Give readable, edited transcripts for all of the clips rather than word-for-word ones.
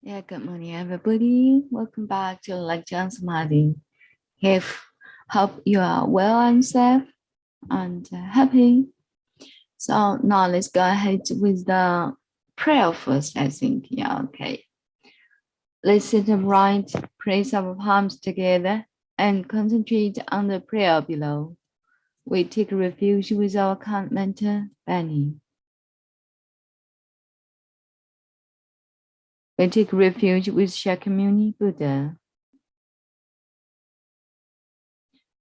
Yeah, good morning, everybody. Welcome back to Lecture on Samadhi. Hope you are well and safe and happy. So now let's go ahead with the prayer first, I think. Yeah, okay. Let's sit upright, place our palms together, and concentrate on the prayer below. We take refuge with our account mentor, Benny. We take refuge with Shakyamuni Buddha.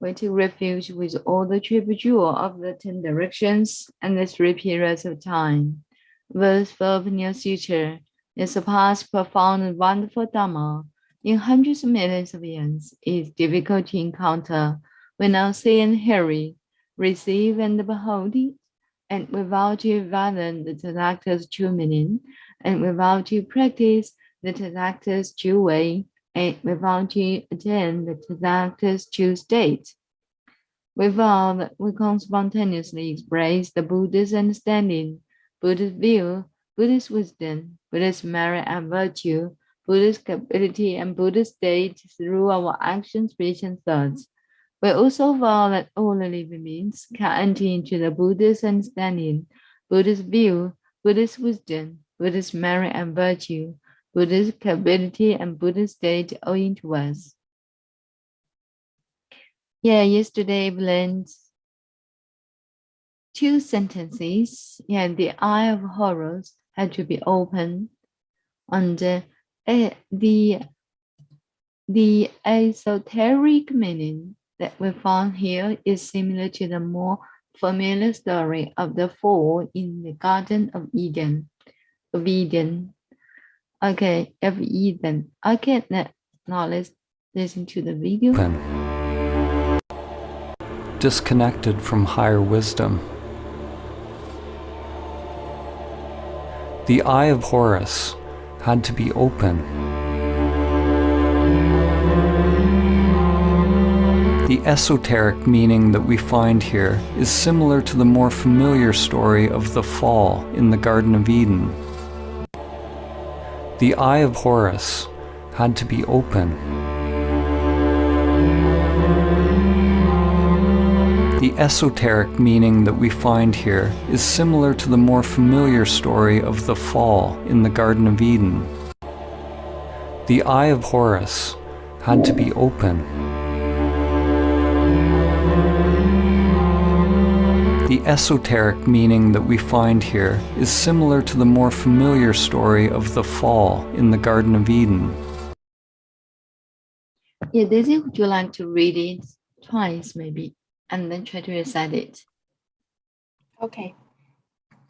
We take refuge with all the triple jewel of the 10 directions and the 3 periods of time. Verse for near future is the past, profound, and wonderful Dharma. In hundreds of millions of years, is difficult to encounter. We now see and hear it, receive and behold it, and without you value the Tathagata's true meaning, and without you practice the Tathagata's true way, and without you attain the Tathagata's true state. Without, we can spontaneously express the Buddha's understanding, Buddha's view, Buddha's wisdom, Buddha's merit and virtue, Buddha's capability and Buddha's state through our actions, speech, and thoughts. We also vow that all living beings can enter into the Buddha's understanding, Buddha's view, Buddha's wisdom, Buddha's merit and virtue, Buddha's capability and Buddha's state owing to us. Yeah, yesterday we learned 2 sentences. Yeah, the eye of horrors had to be open, and the esoteric meaning that we found here is similar to the more familiar story of the fall in the Garden of Eden. Okay, of Eden. Okay, now let's listen to the video. Disconnected from higher wisdom. The eye of Horus had to be open. The esoteric meaning that we find here is similar to the more familiar story of the fall in the Garden of Eden. The eye of Horus had to be open. The esoteric meaning that we find here is similar to the more familiar story of the fall in the Garden of Eden. The eye of Horus had to be open. The esoteric meaning that we find here is similar to the more familiar story of the fall in the Garden of Eden. Yeah, Daisy, would you like to read it twice maybe? And then try to recite it. Okay.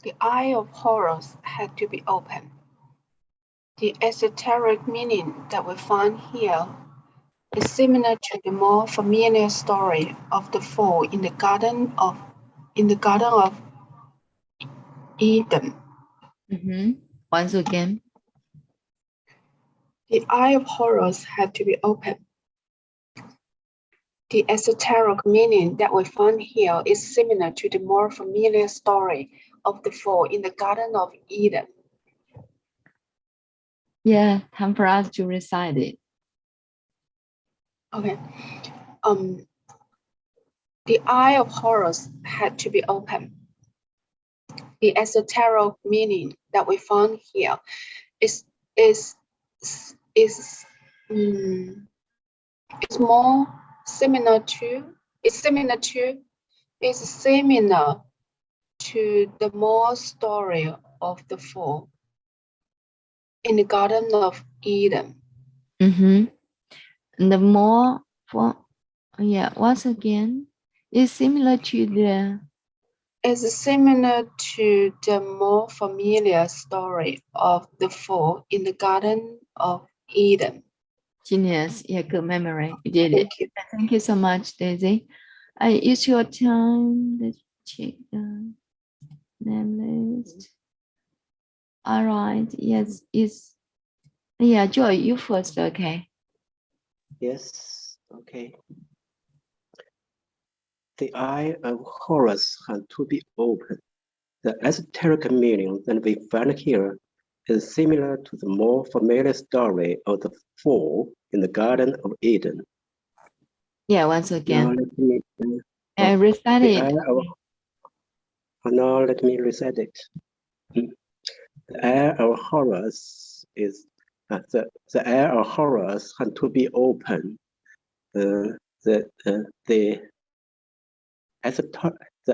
The eye of Horus had to be open. The esoteric meaning that we find here is similar to the more familiar story of the fall in the Garden of Eden. Once again. The eye of Horus had to be open. The esoteric meaning that we find here is similar to the more familiar story of the fall in the Garden of Eden. Yeah, time for us to recite it. Okay. The eye of Horus had to be open. The esoteric meaning that we found here is similar to the more story of the fall in the Garden of Eden. And the more once again, it's similar to the. It's similar to the more familiar story of the fall in the Garden of Eden. Genius, yeah, good memory. You did it. Thank you so much, Daisy. It's your time. Let's check the name list. All right. Yes, Joy, you first, okay? Yes, okay. The eye of Horus had to be open. The esoteric meaning that we find here is similar to the more familiar story of the fall in the Garden of Eden. Yeah, once Now again. let me Recite the it. air of, now let me recite it. The air of horrors is the air of horrors had to be open. The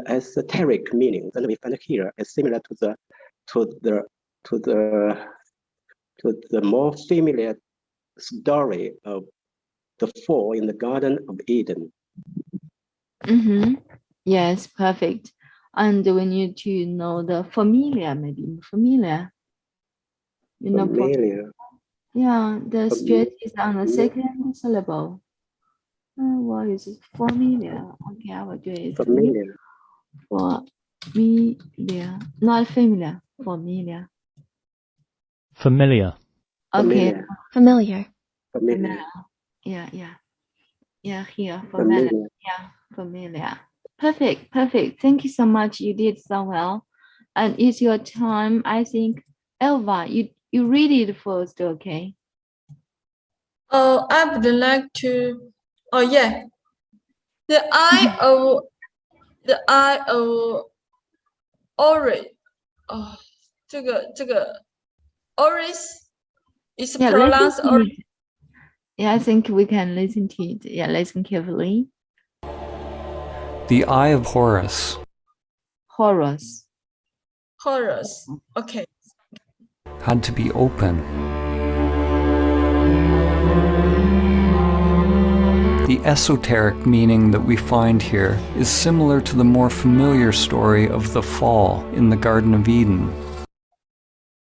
esoteric meaning that we find here is similar to the more familiar story of the fall in the Garden of Eden. Yes, perfect. And we need to know the familiar, maybe familiar. You know, Familiar. yeah, the stress is on the second syllable. What is it? Familiar. Okay, I will do it. Familiar. Familiar. Not familiar. Familiar. Familiar. Okay. Familiar. Familiar. Yeah. Here, familiar. Familiar. Yeah, familiar. Perfect. Thank you so much. You did so well. And it's your time. I think, Elva, you read it first, okay? I would like to. Oh yeah, the eye of orange. 这个 orange is Yeah, pronounced listen to orange. it. Yeah, I think we can listen to it. Yeah, listen carefully. The Eye of Horus Horus. Horus. Okay. had to be open. The esoteric meaning that we find here is similar to the more familiar story of the fall in the Garden of Eden.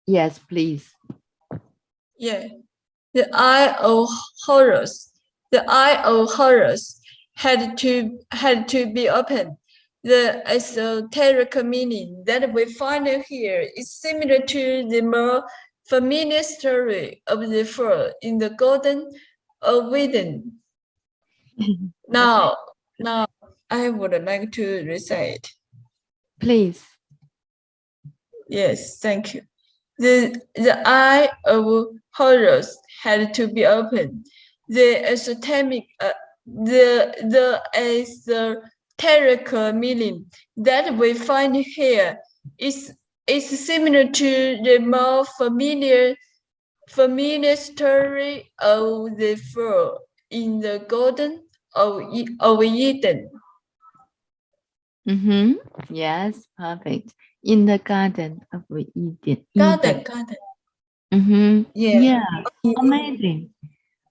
Yes, please. Yeah. The eye of Horus. The eye of Horus had to be opened. The esoteric meaning that we find here is similar to the more familiar story of the fall in the Garden of Eden. Now I would like to recite. Please. Yes, thank you. The eye of Horus had to be opened. The esoteric meaning that we find here is similar to the more familiar story of the fall in the Garden of Eden. Yes, perfect. In the Garden of Eden. Garden. Yeah. Amazing.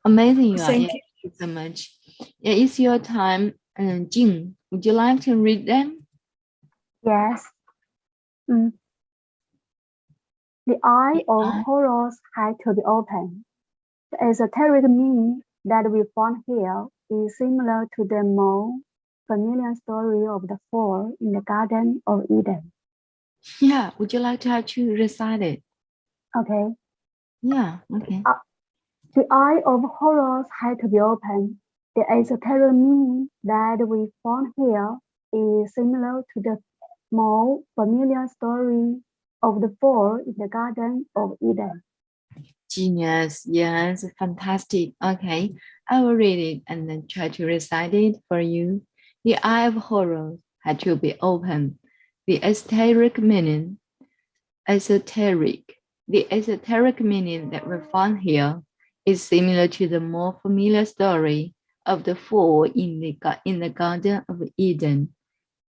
You are. Thank Thank you so much. Yeah, it's your time. Jing, would you like to read them? Yes. The eye of Horus had to be opened. The esoteric meaning that we found here is similar to the more familiar story of the fall in the Garden of Eden. Yeah, would you like to actually recite it? Okay. Yeah, okay. The eye of Horus had to be opened. The esoteric meaning that we found here is similar to the more familiar story of the fall in the Garden of Eden. Genius. Yes, fantastic. Okay, I will read it and then try to recite it for you. The eye of Horus had to be opened. The esoteric meaning that we found here is similar to the more familiar story of the fall in the Garden of Eden.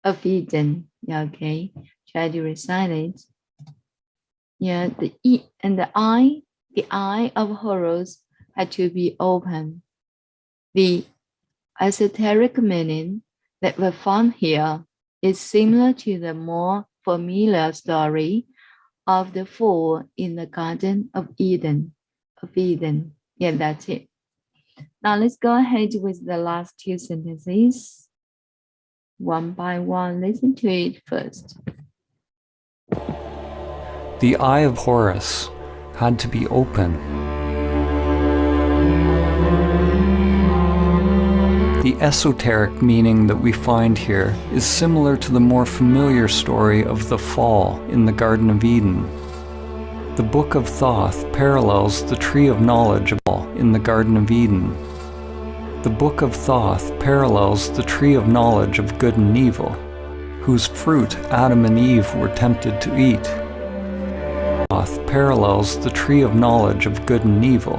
Yeah, okay. Try to recite it. Yeah, the eye of Horus had to be open. The esoteric meaning that we found here is similar to the more familiar story of the fall in the Garden of Eden. Yeah, that's it. Now let's go ahead with the last two sentences. One by one, listen to it first. The Eye of Horus had to be open. The esoteric meaning that we find here is similar to the more familiar story of the fall in the Garden of Eden. The Book of Thoth parallels the tree of knowledge of all in the Garden of Eden. The Book of Thoth parallels the tree of knowledge of good and evil, whose fruit Adam and Eve were tempted to eat. Thoth parallels the tree of knowledge of good and evil,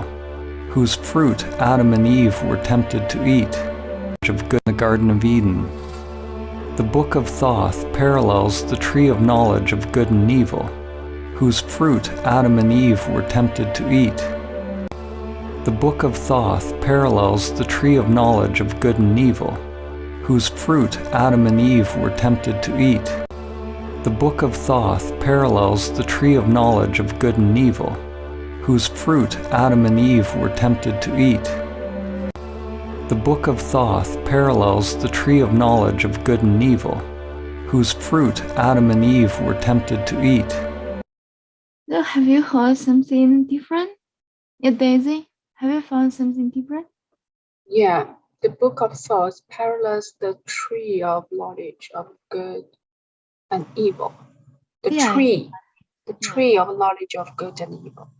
whose fruit Adam and Eve were tempted to eat, of good in the Garden of Eden. The Book of Thoth parallels the tree of knowledge of good and evil, whose fruit Adam and Eve were tempted to eat. The Book of Thoth parallels the tree of knowledge of good and evil, whose fruit Adam and Eve were tempted to eat. The Book of Thoth parallels the tree of knowledge of good and evil, whose fruit Adam and Eve were tempted to eat. The Book of Thoth parallels the tree of knowledge of good and evil, whose fruit Adam and Eve were tempted to eat. So have you heard something different? Yeah, Daisy, have you found something different? Yeah, the Book of Thoughts parallels the tree of knowledge of good and evil. The Yeah. tree of knowledge of good and evil.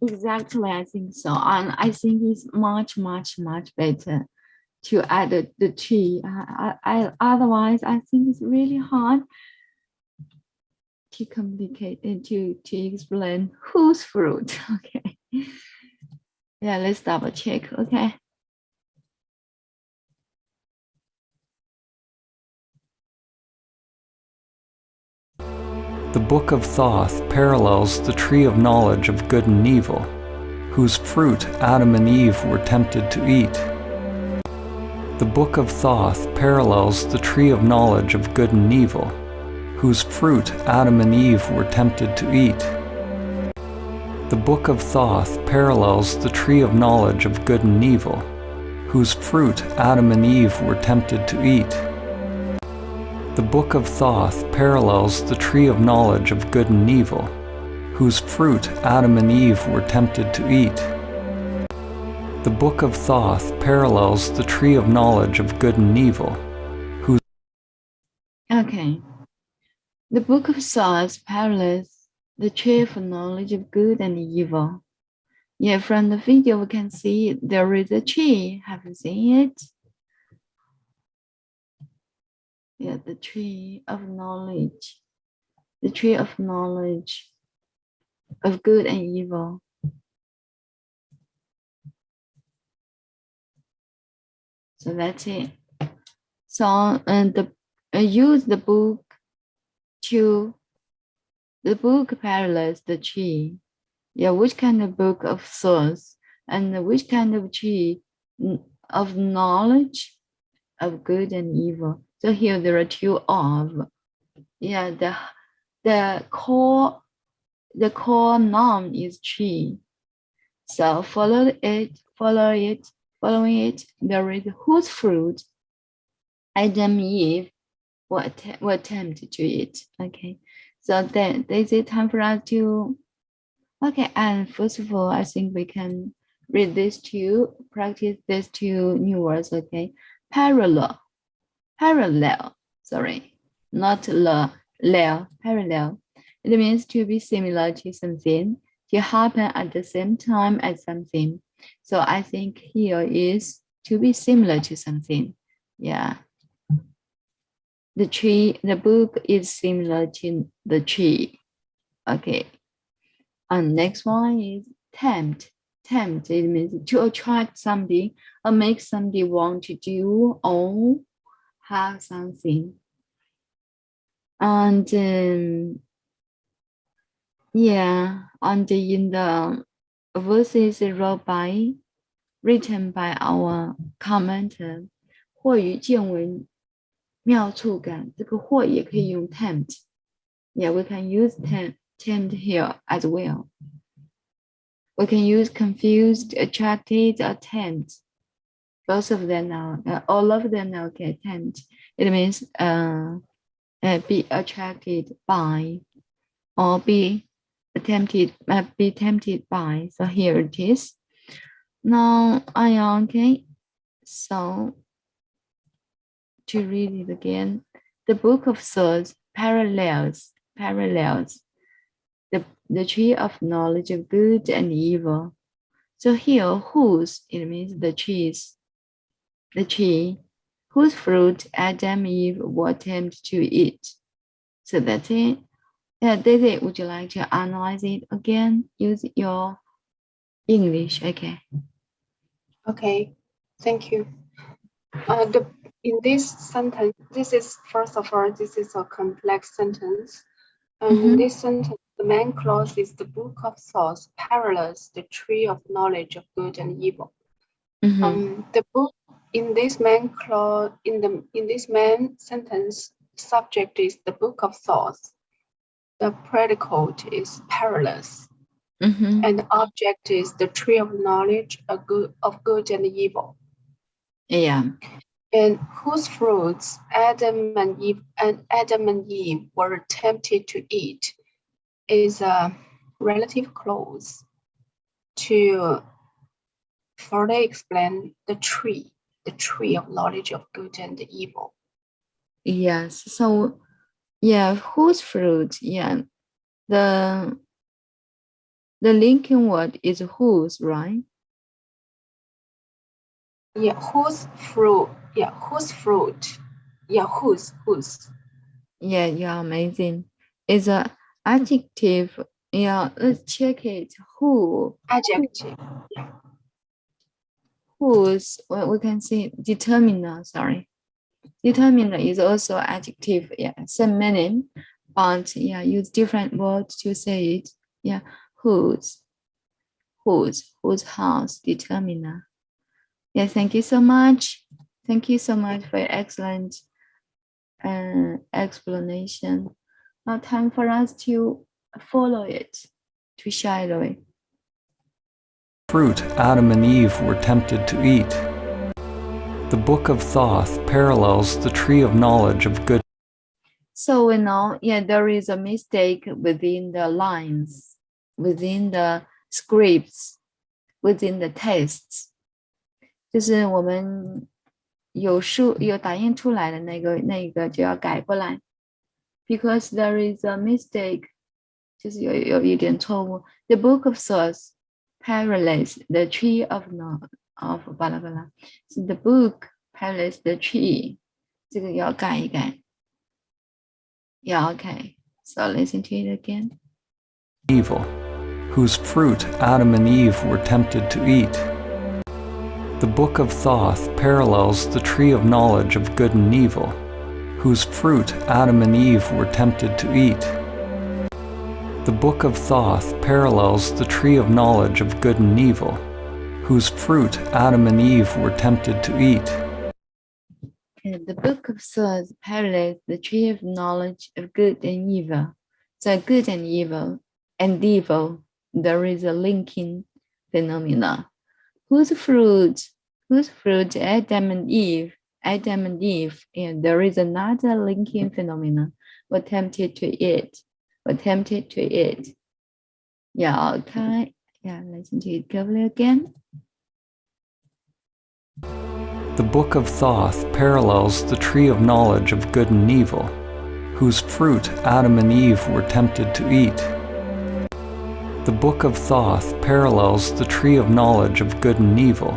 Exactly, I think so. And I think it's much better to add the tree. Otherwise, I think it's really hard to complicate and to explain whose fruit. Okay. Yeah, let's double check. Okay. The Book of Thoth parallels the tree of knowledge of good and evil, whose fruit Adam and Eve were tempted to eat. The Book of Thoth parallels the tree of knowledge of good and evil, whose fruit Adam and Eve were tempted to eat. The Book of Thoth parallels the tree of knowledge of good and evil, whose fruit Adam and Eve were tempted to eat. The Book of Thoth parallels the tree of knowledge of good and evil, whose fruit Adam and Eve were tempted to eat. The Book of Thoth parallels the tree of knowledge of good and evil, whose... Okay. The Book of Thoth parallels the tree of knowledge of good and evil. Yeah, from the video we can see there is a tree. Have you seen it? Yeah, the tree of knowledge. The tree of knowledge of good and evil. So that's it. So and use the book to the book parallels the tree. Yeah, which kind of book of thoughts and which kind of tree of knowledge of good and evil. So here there are two of. Yeah, the core noun is tree. So following it, there is whose fruit Adam and Eve were tempted to eat. Okay, so then is it time for us to, okay, and first of all, I think we can read these two, practice these two new words, okay? Parallel, sorry, not parallel. It means to be similar to something, to happen at the same time as something. So I think here is to be similar to something. Yeah. The book is similar to the tree. Okay. And next one is tempt. Tempt, it means to attract somebody or make somebody want to do or have something. And yeah, and in the verses written by our commenter, 或语见闻妙处感，这个或也可以用 tempt. Yeah, we can use tempt here as well. We can use confused, attracted, or tempt. Both of them now, all of them now get tempt. It means be attracted by or be tempted by. So here it is. Now I am okay. So to read it again, The book of Swords parallels the tree of knowledge of good and evil. So here, whose, it means the tree, whose fruit Adam and Eve were tempted to eat. So that's it. Daisy, would you like to analyze it again? Use your English, okay. Okay, thank you. In this sentence, first of all, this is a complex sentence. And in this sentence, the main clause is the book of thoughts parallels the tree of knowledge of good and evil. The book in this main clause, in this main sentence, subject is the book of thoughts. The predicate is parallels, and the object is the tree of knowledge of good and evil. Yeah. And whose fruits Adam and Eve were tempted to eat is a relative clause to further explain the tree of knowledge of good and evil. Yes. So, yeah, whose fruit? Yeah, the linking word is whose, right? Yeah, whose fruit? Yeah, whose fruit? Yeah, whose? Yeah, you're amazing. It's a adjective. Yeah, let's check it. Who? Adjective. Whose? Well, we can see determiner. Sorry, determiner is also adjective. Yeah, same meaning, but yeah, use different words to say it. Yeah, whose house, determiner. Yeah, thank you so much. Thank you so much for your excellent explanation. Now time for us to follow it, to shadow it. Fruit Adam and Eve were tempted to eat. The book of Thoth parallels the tree of knowledge of good. So we know, yeah, there is a mistake within the lines, within the scripts, within the texts. 就是我们有打印出来的那个就要改过来 because there is a mistake， 就是有一点错误。The book of Swords parallels the tree of巴拉巴拉，是 the book parallels the tree， 这个要改一改。Yeah, okay. So listen to it again. Evil, whose fruit Adam and Eve were tempted to eat. The book of Thoth parallels the tree of knowledge of good and evil, whose fruit Adam and Eve were tempted to eat. The book of Thoth parallels the tree of knowledge of good and evil, whose fruit Adam and Eve were tempted to eat. And the book of Swords parallels the tree of knowledge of good and evil. So good and evil, there is a linking phenomena. Whose fruit Adam and Eve, and there is another linking phenomena, were tempted to eat. Yeah, okay. Yeah, listen to it carefully again. The book of Thoth parallels the tree of knowledge of good and evil, whose fruit Adam and Eve were tempted to eat. The book of Thoth parallels the tree of knowledge of good and evil,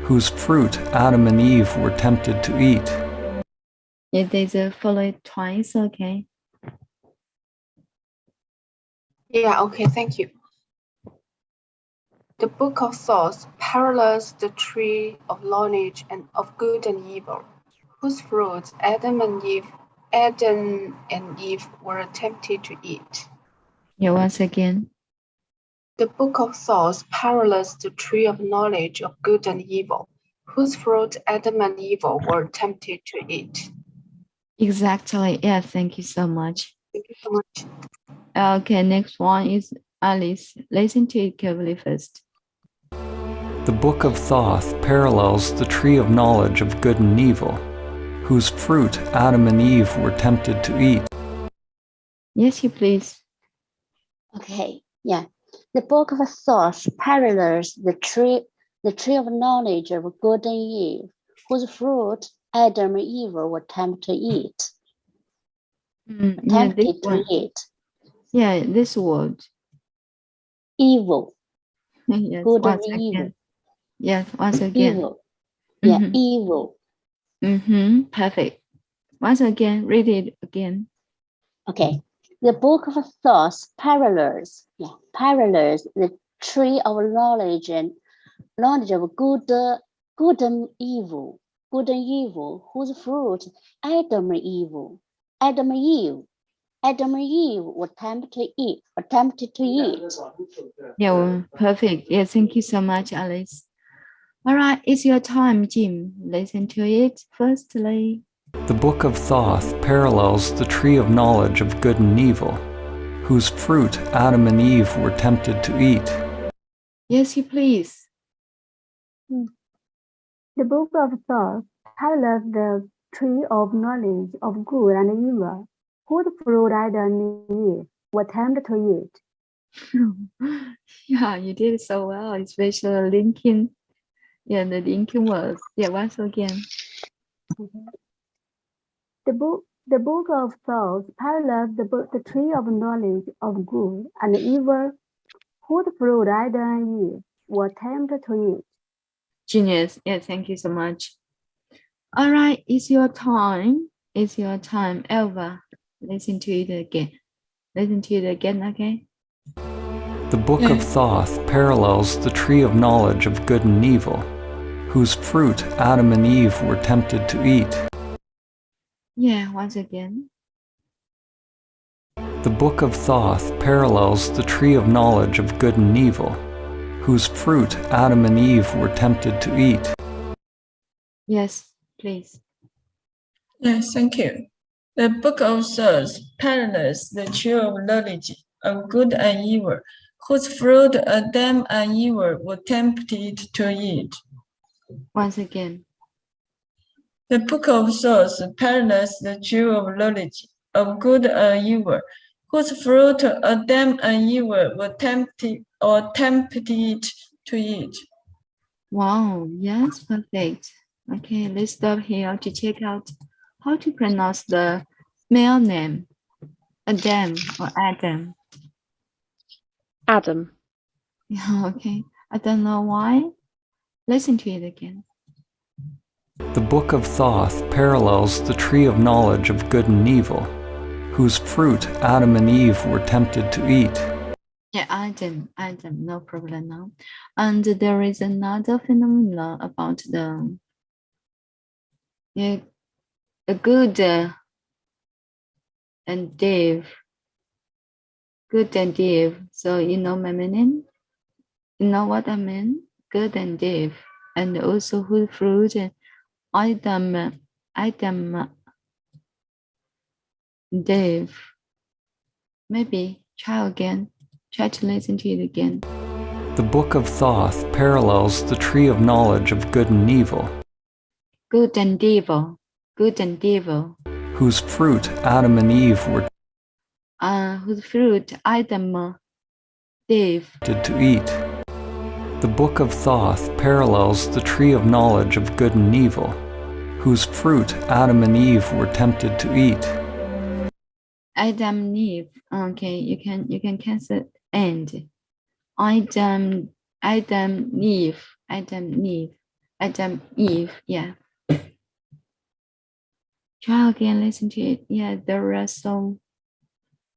whose fruit Adam and Eve were tempted to eat. Yeah, there's a follow it twice, okay? Yeah, okay, thank you. The book of Thoughts parallels the tree of knowledge and of good and evil, whose fruits Adam and Eve were tempted to eat. Yeah, once again. The book of Thoughts parallels the tree of knowledge of good and evil, whose fruit Adam and Eve were tempted to eat. Exactly. Yeah, thank you so much. Thank you so much. Okay, next one is Alice. Listen to it carefully first. The book of Thoth parallels the tree of knowledge of good and evil, whose fruit Adam and Eve were tempted to eat. Yes, you please. Okay, yeah. The book of Thoughts parallels the tree of knowledge of good and evil, whose fruit Adam and Eve were tempted to eat. Yeah, this tempted to one. eat. Yeah, this word. Evil, Yes, good and once evil. again. Yes, once again. Evil. Yeah, Mhm. evil. Perfect. Once again, read it again. Okay. The book of thoughts parallels the tree of knowledge and knowledge of good and evil, whose fruit Adam and Eve were tempted to eat. Yeah, well, perfect. Yeah, thank you so much, Alice. All right, it's your time, Jim. Listen to it firstly. The Book of Thoth parallels the tree of knowledge of good and evil, whose fruit Adam and Eve were tempted to eat. Yes, you please. The book of thoughts parallels the tree of knowledge of good and evil, whose fruit Adam and Eve were tempted to eat. Yeah, you did so well, especially linking. Yeah, the linking words. Yeah, once again. The book of thoughts parallels the tree of knowledge of good and evil, whose fruit Adam and Eve were tempted to eat. Genius. Yeah, thank you so much. All right, it's your time. It's your time, Elva. Listen to it again. Listen to it again, okay? The Book of Thoth parallels the tree of knowledge of good and evil, whose fruit Adam and Eve were tempted to eat. Yeah, once again. The Book of Thoth parallels the tree of knowledge of good and evil, whose fruit Adam and Eve were tempted to eat. Yes, please. Yes, thank you. The book of Thoughts parallels the tree of knowledge of good and evil, whose fruit Adam and Eve were tempted to eat. Once again. The book of Thoughts parallels the tree of knowledge of good and evil, whose fruit Adam and Eve were tempted to eat. Wow, yes, perfect. Okay, let's stop here to check out how to pronounce the male name. Adam or Adam. Adam. Yeah, okay. I don't know why. Listen to it again. The Book of Thoth parallels the tree of knowledge of good and evil, whose fruit Adam and Eve were tempted to eat. Yeah, Adam, no problem now. And there is another phenomenon about the good and Dave. Good and Dave. So you know my meaning? You know what I mean? Good and Dave. And also whose fruit Adam, Dave. Maybe try again. Try to listen to it again. The Book of Thoth parallels the tree of knowledge of good and evil, Good and evil. Good and evil. whose fruit Adam and Eve were Whose fruit Adam, Dave. tempted to eat. The Book of Thoth parallels the tree of knowledge of good and evil, whose fruit Adam and Eve were tempted to eat. Adam, Eve. Okay, you can cancel and. Adam, Eve. Yeah. Try again, listen to it. Yeah, there are so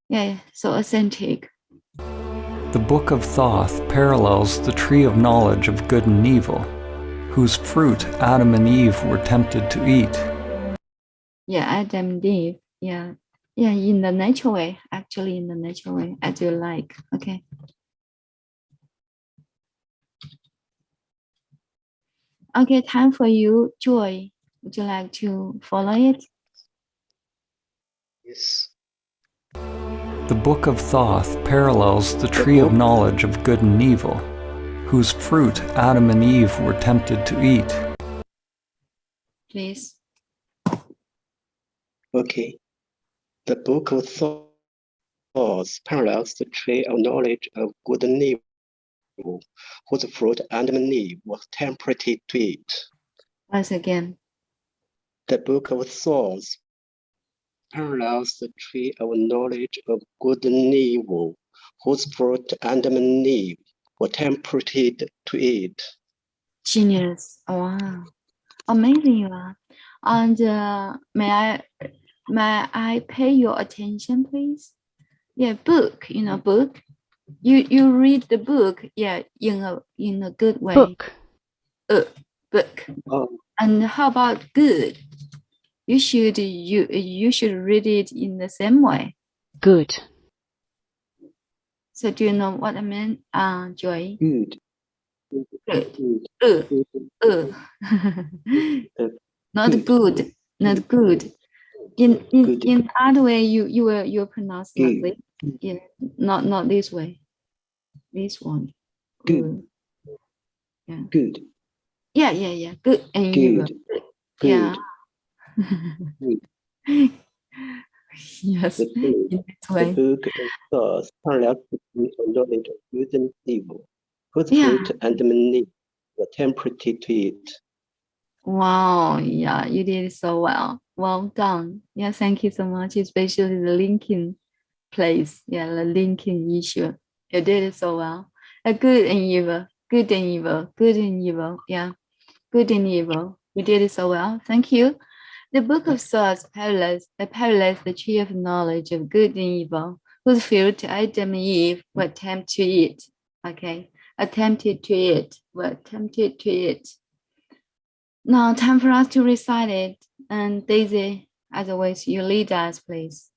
authentic. The Book of Thoth parallels the tree of knowledge of good and evil, whose fruit Adam and Eve were tempted to eat. Yeah, Adam, Eve. Yeah, in the natural way, actually in the natural way, as you like. Okay. Okay, time for you, Joy. Would you like to follow it? Yes. The Book of Thoth parallels the tree of knowledge of good and evil, whose fruit Adam and Eve were tempted to eat. Please. Okay. The book of thoughts parallels the tree of knowledge of good and evil, whose fruit Adam and Eve was tempted to eat. Once again. The book of thoughts parallels the tree of knowledge of good and evil, whose fruit Adam and Eve were tempted to eat. Genius. Wow. Amazing you are. And may I pay your attention, please? Yeah, book, book. You read the book, yeah, in a good way. Book. Book. Oh, And how about good? You should read it in the same way. Good. So do you know what I mean, Joy? good. Good. Not good. Not good. In other way, you will pronounce like this. Yeah, not this way. This one. Good. Yeah. Good. Yeah. Good and evil. Yeah. Yes. The book, In this way. the book of thoughts parallels the tree of knowledge of good and evil, whose Yeah. fruit Adam and Eve were tempted to eat. Wow, yeah, you did so well. Well done. Yeah, thank you so much, especially the linking place. Yeah, the linking issue. You did it so well. Good and evil, good and evil, good and evil. Yeah, good and evil. You did it so well. Thank you. The book of thoughts parallels the tree of knowledge of good and evil, whose fruit Adam and Eve were tempted to eat. Okay, attempted to eat, were tempted to eat. Now, time for us to recite it. And Daisy, as always, you lead us, please.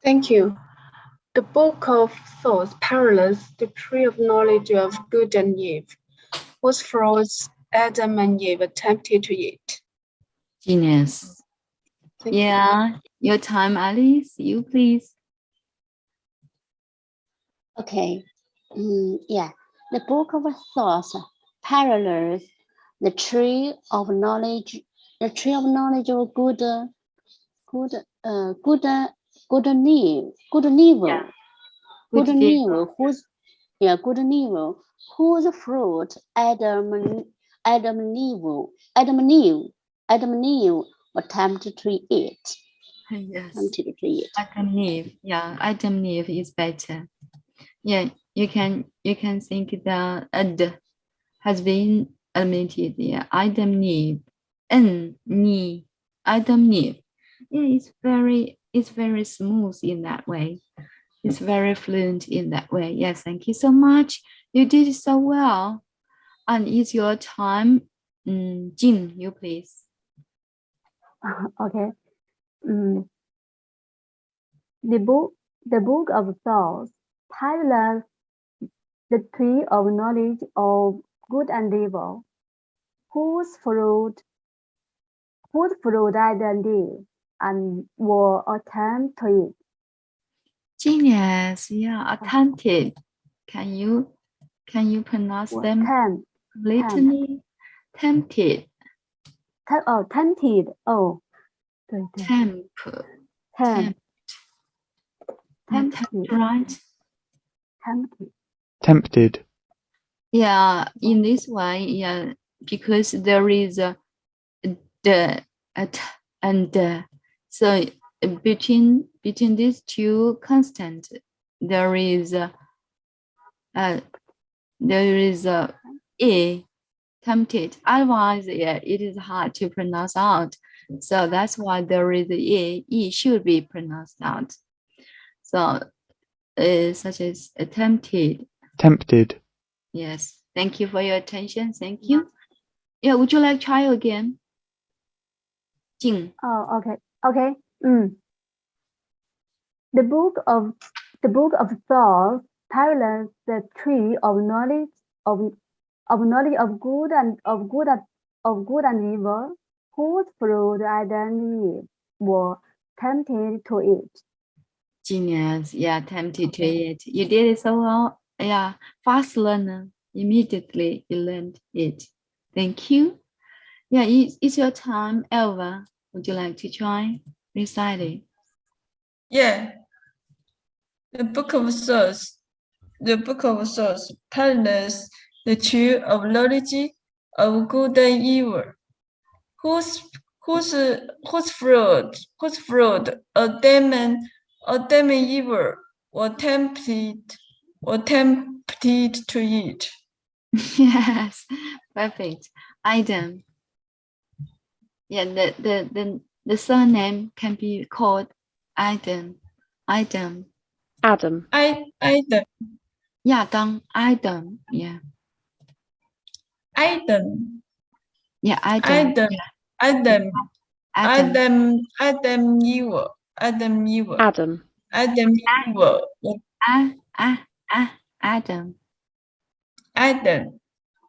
Thank you. The book of thoughts parallels the tree of knowledge of good and evil, whose fruits Adam and Eve attempted to eat. Genius. Thank you. Yeah, your time, Alice, you please. Okay. Yeah. The book of thoughts parallels the tree of knowledge, of good and evil, whose fruit Adam and Eve were tempted to eat. Yes. Tempted to eat. Adam and Eve. Yeah, Adam and Eve is better. Yeah, you can think that ad has been omitted. Yeah, Adam and Eve. Adam and Eve. Yeah, it's very smooth in that way. It's very fluent in that way. Yes, thank you so much. You did so well. And it's your time. Jin, you please. Okay. The book of thoughts parallels the tree of knowledge of good and evil, whose fruit Adam and Eve and were attempted to eat. Genius. Yeah, attempted. Can you pronounce them completely? Tempted. Tempted. Oh, 对对 Tempted, right? Tempted. Yeah, in this way, yeah, because there is a the and so between these two constants, there is a tempted. Otherwise, yeah, it is hard to pronounce out. So that's why there is a e should be pronounced out. So such as attempted. Tempted. Yes. Thank you for your attention. Thank you. Yeah, would you like to try again? Jing. Oh, okay. The book of thoughts parallels the tree of knowledge of good and evil, whose fruit Adam and Eve were tempted to eat. Genius. Yeah, tempted to eat. You did it so well. Yeah, fast learner. Immediately you learned it. Thank you. Yeah, it's your time. Elva, would you like to try reciting? Yeah. The book of thoughts parallels the tree of knowledge of good and evil, whose whose fruit a demon evil were tempted to eat. Yes, perfect. Adam. Yeah, the surname can be called Adam. Adam. Adam. Adam. Adam. Yeah. Adam. Yeah, Adam. Adam. Yeah. Adam. Adam. Adam evil. Adam evil. Adam. Adam evil. Adam. Adam.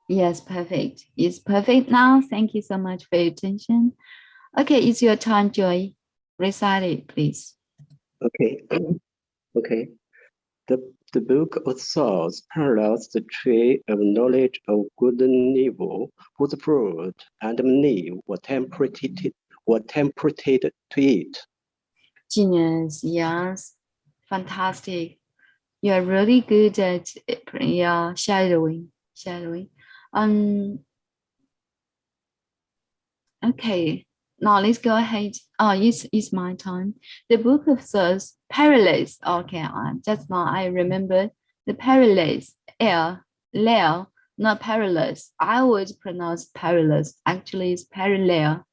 Yes, perfect. It's perfect now. Thank you so much for your attention. Okay, it's your turn, Joy. Recite it, please. Okay. Okay. The book of Souls parallels the tree of knowledge of good and evil, whose fruit and leaf were tempted to eat. Genius, yes. Fantastic. You are really good at shadowing. Okay, now let's go ahead. Oh, it's my time. The book of Souls parallels. Okay, just now I remember the parallels. Lel, not parallels. I always pronounce parallels. Actually, it's parallel.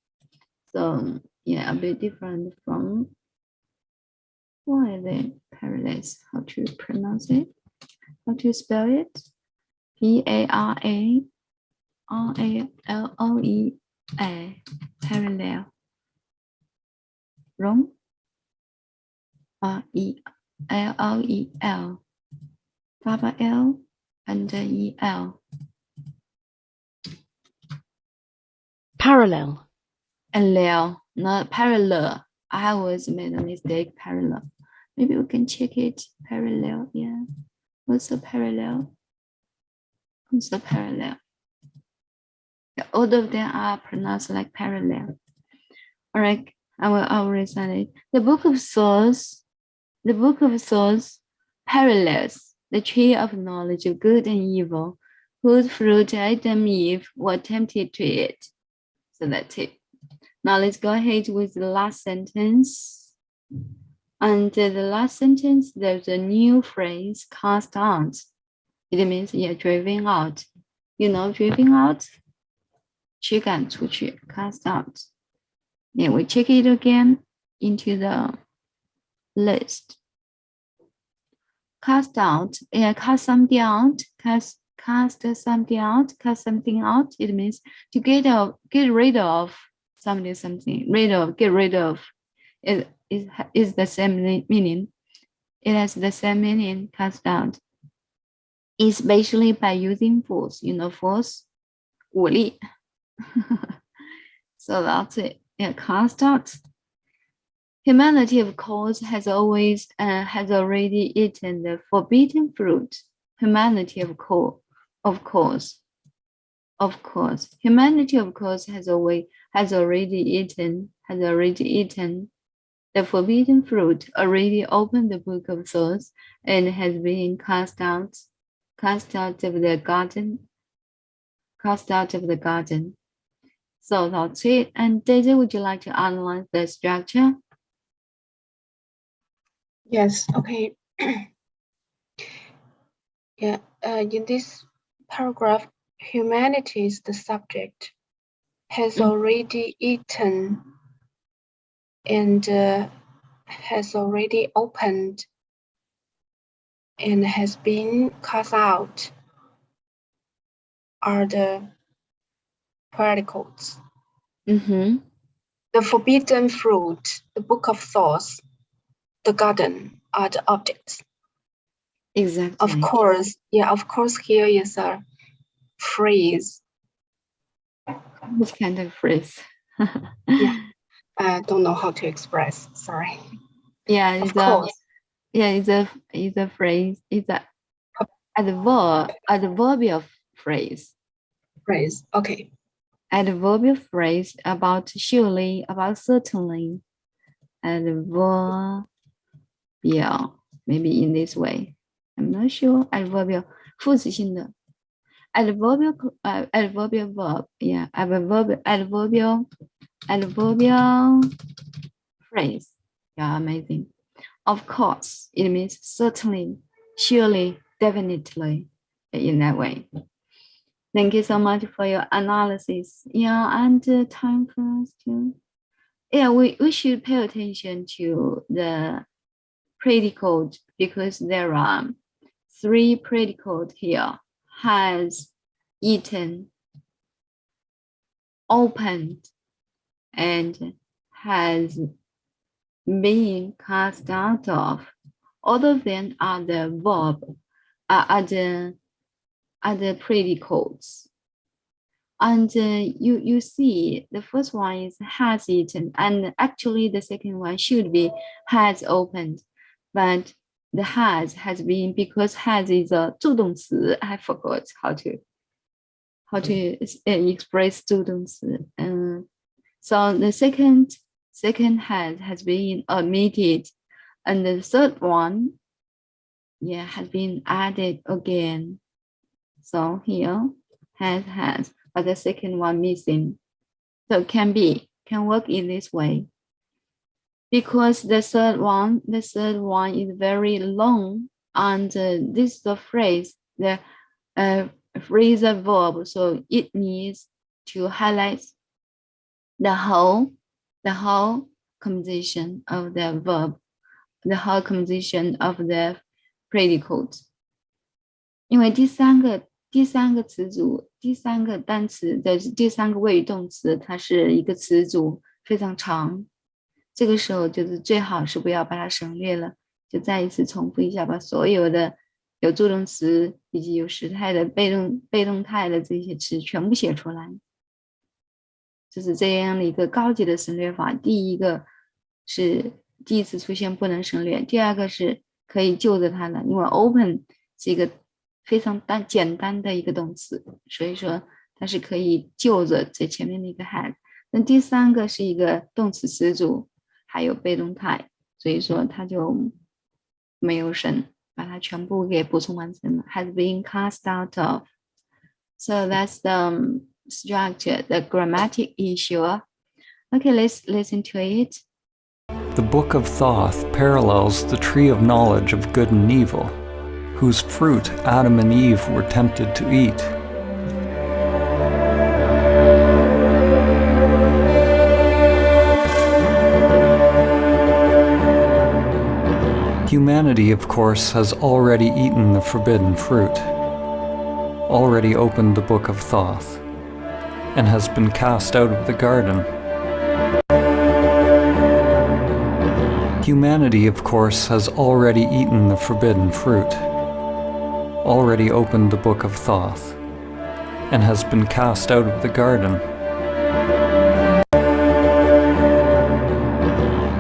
So yeah, a bit different from why are they parallels? How to pronounce it? How to spell it? Parallel. Parallel. Wrong? L. Double L and EL. Parallel. L, not parallel. I always made a mistake. Parallel. Maybe we can check it. Parallel. Yeah. What's a parallel? What's a parallel? All of them are pronounced like parallel. All right. I will recite it. The book of Souls parallels the tree of knowledge of good and evil, whose fruit Adam and Eve were tempted to eat. So that's it. Now let's go ahead with the last sentence. Under the last sentence, there's a new phrase, cast out. It means driving out. You know, driving out? 驱赶出去, cast out. Yeah, we check it again into the list. Cast out, cast something out, cast something out, cast something out. It means to get rid of something, get rid of. It is the same meaning. It has the same meaning, cast out. Especially by using force, force, 武力. So that's it. Yeah, cast out. Humanity, of course, has already eaten the forbidden fruit. Humanity, of course. Humanity, of course, has already eaten the forbidden fruit, already opened the book of souls, and has been cast out of the garden. So that's it. And Daisy, would you like to analyze the structure? Yes, okay. Yeah, in this paragraph, humanity is the subject, has already eaten and has already opened and has been cast out are the particles. Mm-hmm. The forbidden fruit, the book of thoughts, the garden are the objects. Exactly. Of course, here is a phrase. What kind of phrase? Yeah, I don't know how to express, sorry. Yeah, of course. Yeah, it's a phrase. It's a adverbial phrase. Okay. Adverbial phrase about surely, about certainly. Adverbial, maybe in this way. I'm not sure. Adverbial, 副词性的 adverbial verb. Yeah, adverbial adverbial phrase. Yeah, amazing. Of course, it means certainly, surely, definitely, in that way. Thank you so much for your analysis. Yeah, and time for us to, yeah, we should pay attention to the predicate because there are 3 predicates here. Has, eaten, opened, and has been cast out of. All of them are the verb, are the predicates. And you see the first one is has eaten, and actually the second one should be has opened, but the has been, because has is a 助动词. I forgot how to express 助动词. So the second has been omitted, and the third one, yeah, has been added again. So here has, but the second one missing. So can work in this way. Because the third one is very long, and this is the phrase, the phrasal verb, so it needs to highlight the whole composition of the verb, the whole composition of the predicate. 因为第三个词组，第三个单词的第三个谓语动词，它是一个词组非常长，这个时候就是最好是不要把它省略了，就再一次重复一下，把所有的有助动词以及有时态的被动态的这些词全部写出来，就是这样的一个高级的省略法。第一个是第一次出现不能省略，第二个是可以就着它的，因为 open 是一个非常简单的一个动词，所以说它是可以就着这前面的一个 has。那第三个是一个动词词组，还有被动态，所以说它就没有省，把它全部给补充完成了。Has been cast out of. So that's the structure, the grammatic issue. Okay, let's listen to it. The Book of Thoth parallels the tree of knowledge of good and evil, whose fruit Adam and Eve were tempted to eat. Humanity, of course, has already eaten the forbidden fruit, already opened the Book of Thoth, and has been cast out of the garden. Humanity, of course, has already eaten the forbidden fruit, already opened the Book of Thoth, and has been cast out of the garden.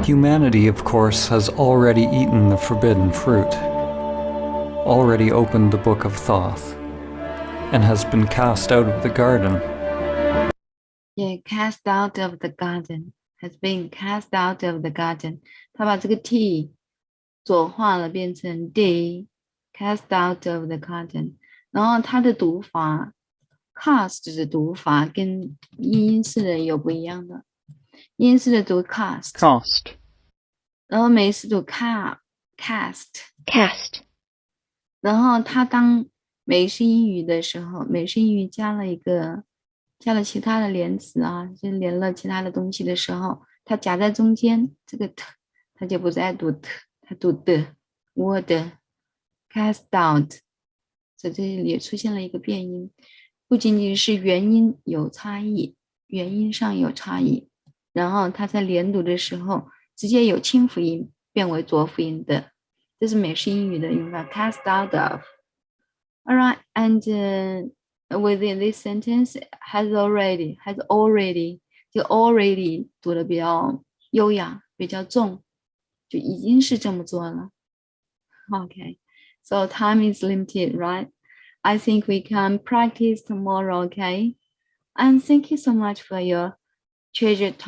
Humanity, of course, has already eaten the forbidden fruit, already opened the Book of Thoth, and has been cast out of the garden. Yeah, cast out of the garden, has been cast out of the garden. 他把这个 t 左化了，变成 d, cast out of the garden. 然后它的读法 cast 的读法跟英式的有不一样的，英式的读 cast， 然后美式读 cast， 然后它当美式英语的时候，美式英语加了其他的连词啊，就连了其他的东西的时候，它夹在中间，这个 t 它就不再读 t， 它读的 word cast out， 在这里出现了一个变音，不仅仅是元音有差异，元音上有差异，然后它在连读的时候直接有清辅音变为浊辅音的，这是美式英语的用法 cast out of. Alright, and within this sentence has already 就 already 读的比较优雅，比较重，就已经是这么做了。Okay, so time is limited, right? I think we can practice tomorrow, okay? And thank you so much for your treasured time.